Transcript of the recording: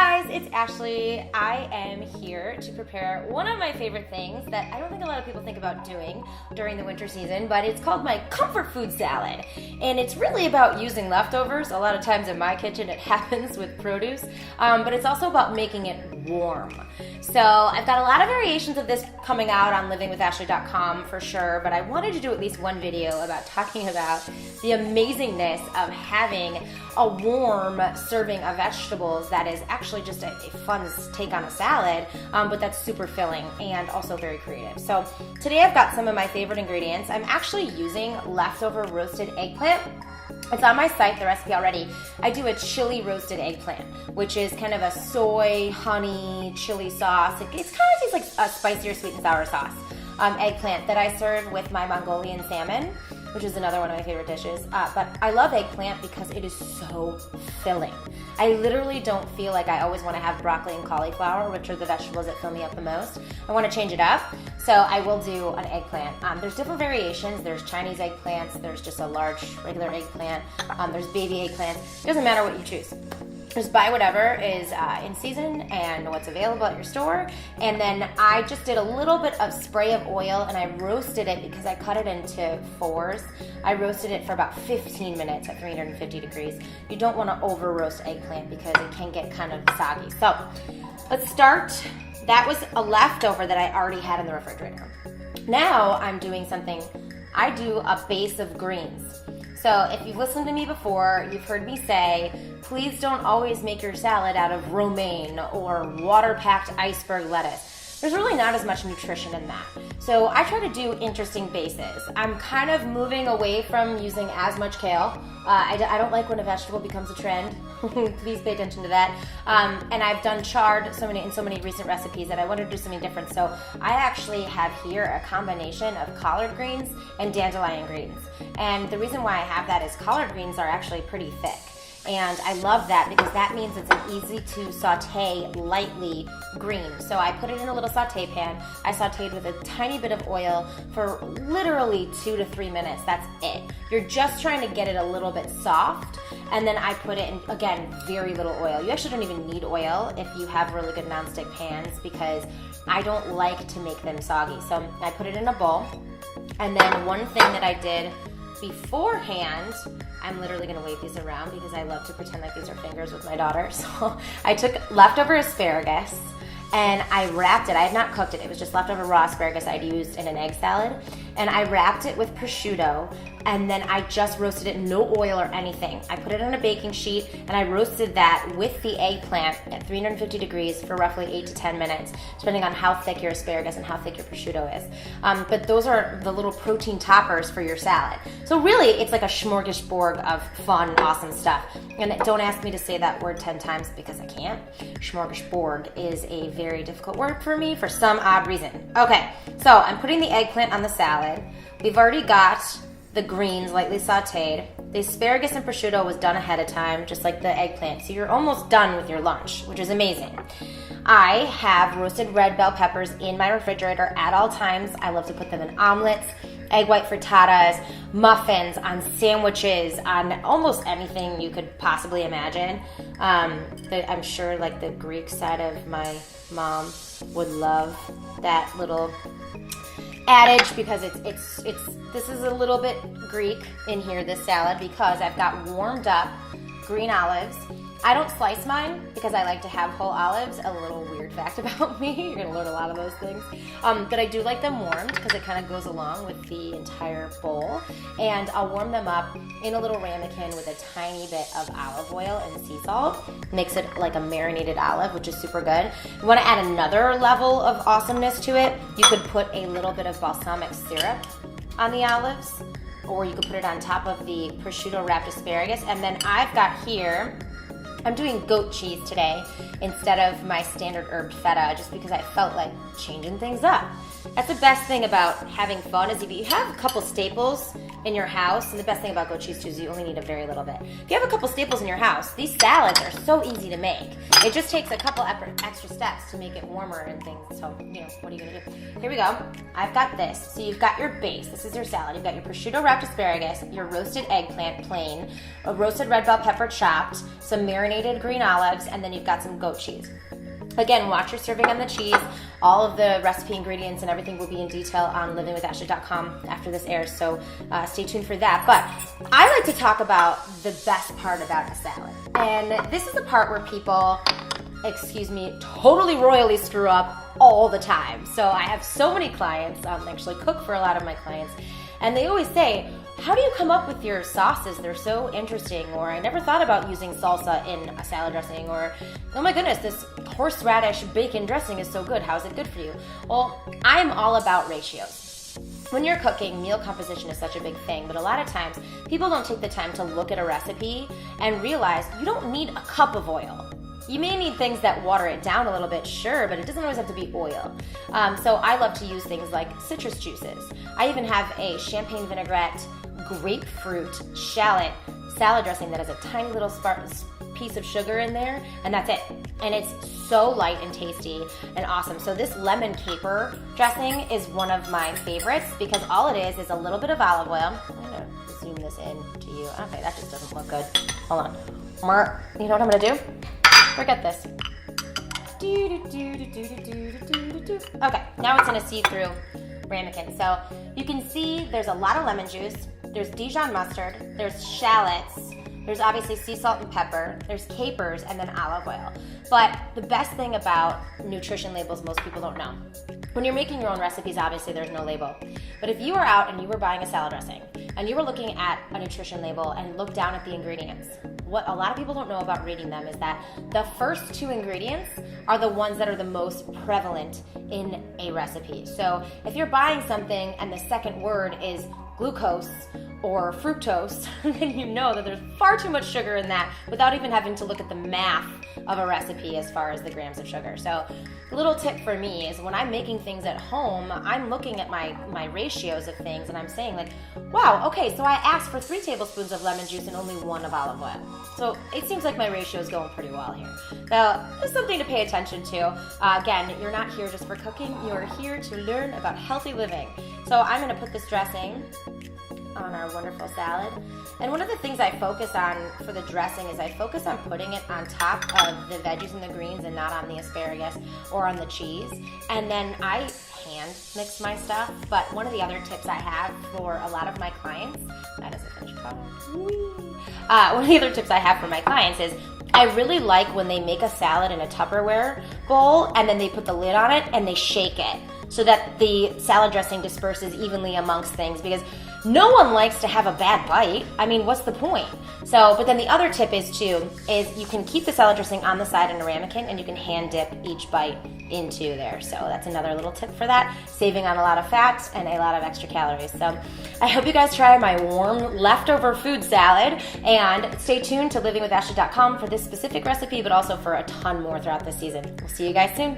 guys, it's Ashley. I am here to prepare one of my favorite things that I don't think a lot of people think about doing during the winter season, but it's called my comfort food salad. And it's really about using leftovers. A lot of times in my kitchen it happens with produce, but it's also about making it warm. So I've got a lot of variations of this coming out on livingwithashley.com for sure, but I wanted to do at least one video about talking about the amazingness of having a warm serving of vegetables that is actually just a fun take on a salad, but that's super filling and also very creative. So today I've got some of my favorite ingredients. I'm actually using leftover roasted eggplant. It's on my site, the recipe already. I do a chili roasted eggplant, which is kind of a soy, honey, chili sauce. It kind of tastes like a spicier sweet and sour sauce eggplant that I serve with my Mongolian salmon, which is another one of my favorite dishes. But I love eggplant because it is so filling. I literally don't feel like I always want to have broccoli and cauliflower, which are the vegetables that fill me up the most. I want to change it up, so I will do an eggplant. There's different variations. There's Chinese eggplants, there's just a large regular eggplant, there's baby eggplants. It doesn't matter what you choose. Just buy whatever is in season and what's available at your store. And then I just did a little bit of spray of oil and I roasted it because I cut it into fours. I roasted it for about 15 minutes at 350 degrees. You don't want to over roast eggplant because it can get kind of soggy. So let's start. That was a leftover that I already had in the refrigerator. Now I'm doing something. I do a base of greens. So if you've listened to me before, you've heard me say, please don't always make your salad out of romaine or water-packed iceberg lettuce. There's really not as much nutrition in that. So I try to do interesting bases. I'm kind of moving away from using as much kale. I don't like when a vegetable becomes a trend. Please pay attention to that. And I've done chard in so many recent recipes that I want to do something different. So I actually have here a combination of collard greens and dandelion greens. And the reason why I have that is collard greens are actually pretty thick. And I love that because that means it's an easy to saute lightly green. So I put it in a little saute pan. I sauteed with a tiny bit of oil for literally 2 to 3 minutes. That's it. You're just trying to get it a little bit soft. And then I put it in, again, very little oil. You actually don't even need oil if you have really good nonstick pans because I don't like to make them soggy. So I put it in a bowl. And then one thing that I did beforehand, I'm literally going to wave these around because I love to pretend like these are fingers with my daughter. So I took leftover asparagus and I wrapped it. I had not cooked it. It was just leftover raw asparagus I'd used in an egg salad. And I wrapped it with prosciutto and then I just roasted it, no oil or anything. I put it on a baking sheet and I roasted that with the eggplant at 350 degrees for roughly 8 to 10 minutes, depending on how thick your asparagus and how thick your prosciutto is. But those are the little protein toppers for your salad. So really, it's like a smorgasbord of fun, awesome stuff. And don't ask me to say that word 10 times because I can't. Smorgasbord is a very difficult word for me for some odd reason. Okay, so I'm putting the eggplant on the salad. We've already got the greens lightly sauteed. The asparagus and prosciutto was done ahead of time, just like the eggplant. So you're almost done with your lunch, which is amazing. I have roasted red bell peppers in my refrigerator at all times. I love to put them in omelets, egg white frittatas, muffins, on sandwiches, on almost anything you could possibly imagine. I'm sure like the Greek side of my mom would love that little adage because this is a little bit Greek in here, this salad, because I've got warmed up green olives. I don't slice mine because I like to have whole olives. A little weird fact about me. You're gonna learn a lot of those things. But I do like them warmed because it kind of goes along with the entire bowl. And I'll warm them up in a little ramekin with a tiny bit of olive oil and sea salt. Makes it like a marinated olive, which is super good. You wanna add another level of awesomeness to it, you could put a little bit of balsamic syrup on the olives, or you could put it on top of the prosciutto wrapped asparagus. And then I've got here, I'm doing goat cheese today instead of my standard herb feta just because I felt like changing things up. That's the best thing about having fun is if you have a couple staples in your house, and the best thing about goat cheese too is you only need a very little bit. If you have a couple staples in your house, these salads are so easy to make. It just takes a couple extra steps to make it warmer and things. So, what are you gonna do? Here we go. I've got this. So you've got your base. This is your salad. You've got your prosciutto wrapped asparagus, your roasted eggplant plain, a roasted red bell pepper chopped, some marinated green olives, and then you've got some goat cheese. Again, watch your serving on the cheese. All of the recipe ingredients and everything will be in detail on livingwithashley.com after this airs, so stay tuned for that. But I like to talk about the best part about a salad. And this is the part where people, totally royally screw up all the time. So I have so many clients, actually cook for a lot of my clients, and they always say, how do you come up with your sauces? They're so interesting. Or I never thought about using salsa in a salad dressing. Or, oh my goodness, this horseradish bacon dressing is so good. How is it good for you? Well, I'm all about ratios. When you're cooking, meal composition is such a big thing, but a lot of times people don't take the time to look at a recipe and realize you don't need a cup of oil. You may need things that water it down a little bit, sure, but it doesn't always have to be oil. So I love to use things like citrus juices. I even have a champagne vinaigrette, grapefruit, shallot salad dressing that has a tiny little piece of sugar in there, and that's it. And it's so light and tasty and awesome. So this lemon caper dressing is one of my favorites because all it is a little bit of olive oil. I'm gonna zoom this in to you. Okay, that just doesn't look good. Hold on. You know what I'm gonna do? Forget this. Okay, now it's in a see-through ramekin. So you can see there's a lot of lemon juice, there's Dijon mustard, there's shallots, there's obviously sea salt and pepper, there's capers, and then olive oil. But the best thing about nutrition labels most people don't know. When you're making your own recipes, obviously there's no label. But if you were out and you were buying a salad dressing, and you were looking at a nutrition label and look down at the ingredients, what a lot of people don't know about reading them is that the first two ingredients are the ones that are the most prevalent in a recipe. So if you're buying something and the second word is glucose or fructose, then you know that there's far too much sugar in that without even having to look at the math of a recipe as far as the grams of sugar. So a little tip for me is when I'm making things at home, I'm looking at my ratios of things and I'm saying like, wow, okay, so I asked for 3 tablespoons of lemon juice and only 1 of olive oil. So it seems like my ratio is going pretty well here. So it's something to pay attention to. Again, you're not here just for cooking, you're here to learn about healthy living. So I'm gonna put this dressing on our wonderful salad. And one of the things I focus on for the dressing is I focus on putting it on top of the veggies and the greens and not on the asparagus or on the cheese. And then I hand mix my stuff. But one of the other tips I have for a lot of my clients, that is a finished product. One of the other tips I have for my clients is I really like when they make a salad in a Tupperware bowl and then they put the lid on it and they shake it so that the salad dressing disperses evenly amongst things, because no one likes to have a bad bite. I mean, what's the point? So, but then the other tip is you can keep the salad dressing on the side in a ramekin and you can hand dip each bite into there. So that's another little tip for that, saving on a lot of fat and a lot of extra calories. So I hope you guys try my warm leftover food salad, and stay tuned to livingwithashley.com for this specific recipe, but also for a ton more throughout this season. We'll see you guys soon.